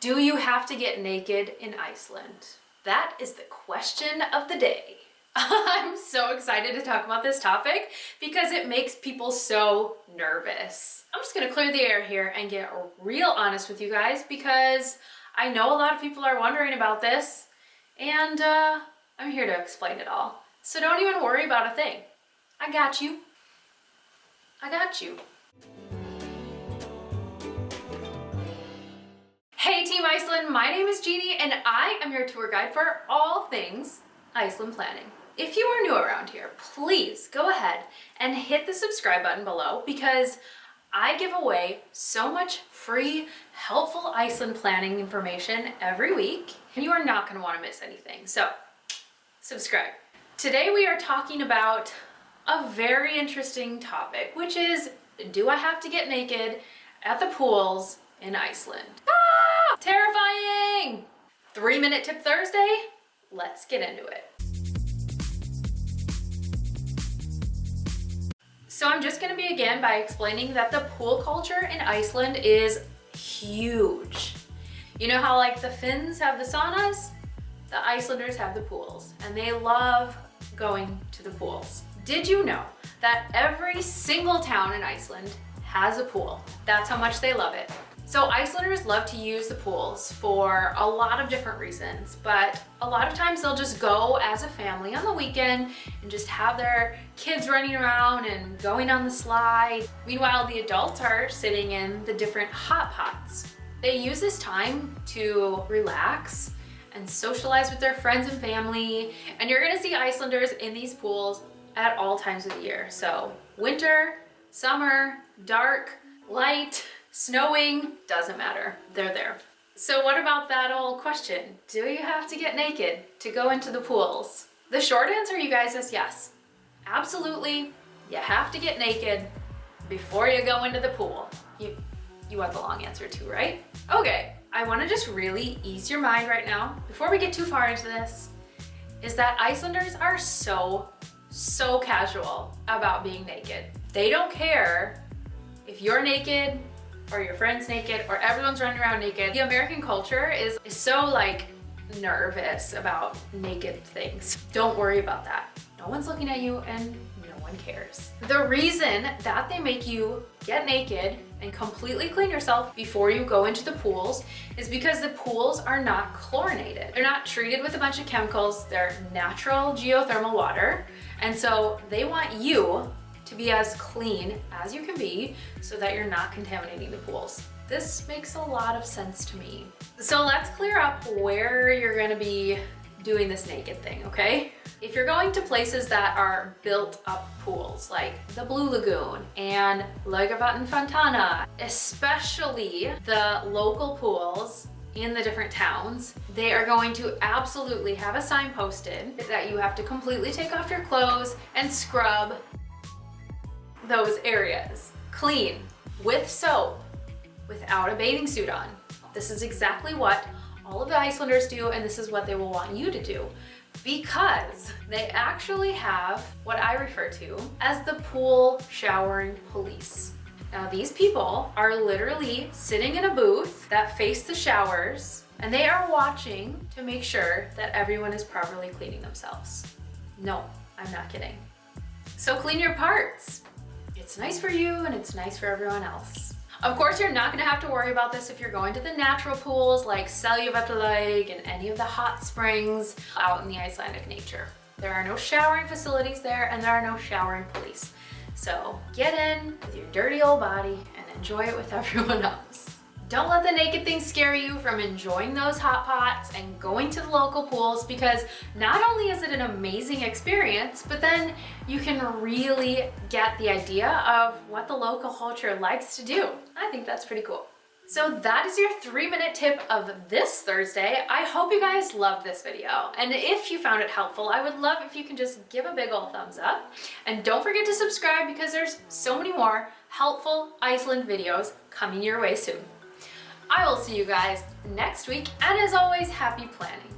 Do you have to get naked in Iceland? That is the question of the day. I'm so excited to talk about this topic because it makes people so nervous. I'm just gonna clear the air here and get real honest with you guys because I know a lot of people are wondering about this and I'm here to explain it all. So don't even worry about a thing. I got you. I got you. Hey Team Iceland, my name is Jeannie and I am your tour guide for all things Iceland planning. If you are new around here, please go ahead and hit the subscribe button below because I give away so much free, helpful Iceland planning information every week and you are not going to want to miss anything. So subscribe. Today we are talking about a very interesting topic, which is, do I have to get naked at the pools in Iceland? Ah, terrifying! 3-minute tip Thursday? Let's get into it. So I'm just gonna begin by explaining that the pool culture in Iceland is huge. You know how like the Finns have the saunas? The Icelanders have the pools and they love going to the pools. Did you know that every single town in Iceland has a pool? That's how much they love it. So Icelanders love to use the pools for a lot of different reasons, but a lot of times they'll just go as a family on the weekend and just have their kids running around and going on the slide. Meanwhile, the adults are sitting in the different hot pots. They use this time to relax and socialize with their friends and family, and you're gonna see Icelanders in these pools at all times of the year. So winter, summer, dark, light, snowing, doesn't matter, they're there. So what about that old question? Do you have to get naked to go into the pools? The short answer, you guys, is yes. Absolutely, you have to get naked before you go into the pool. You want the long answer too, right? Okay, I wanna just really ease your mind right now, before we get too far into this, is that Icelanders are so casual about being naked. They don't care if you're naked, or your friend's naked, or everyone's running around naked. The American culture is so like nervous about naked things. Don't worry about that. No one's looking at you and no one cares. The reason that they make you get naked and completely clean yourself before you go into the pools is because the pools are not chlorinated. They're not treated with a bunch of chemicals. They're natural geothermal water. And so they want you to be as clean as you can be so that you're not contaminating the pools. This makes a lot of sense to me. So let's clear up where you're gonna be doing this naked thing, okay? If you're going to places that are built up pools, like the Blue Lagoon and Laugarvatn Fontana, especially the local pools in the different towns, they are going to absolutely have a sign posted that you have to completely take off your clothes and scrub those areas clean with soap without a bathing suit on. This is exactly what all of the Icelanders do, and this is what they will want you to do because they actually have what I refer to as the pool showering police. Now these people are literally sitting in a booth that face the showers and they are watching to make sure that everyone is properly cleaning themselves. No, I'm not kidding. So clean your parts. It's nice for you and it's nice for everyone else. Of course, you're not gonna have to worry about this if you're going to the natural pools like Seljavatnalaug and any of the hot springs out in the Icelandic nature. There are no showering facilities there and there are no showering police. So get in with your dirty old body and enjoy it with everyone else. Don't let the naked thing scare you from enjoying those hot pots and going to the local pools because not only is it an amazing experience, but then you can really get the idea of what the local culture likes to do. I think that's pretty cool. So that is your 3-minute tip of this Thursday. I hope you guys loved this video. And if you found it helpful, I would love if you can just give a big old thumbs up. And don't forget to subscribe because there's so many more helpful Iceland videos coming your way soon. I will see you guys next week, and as always, happy planning.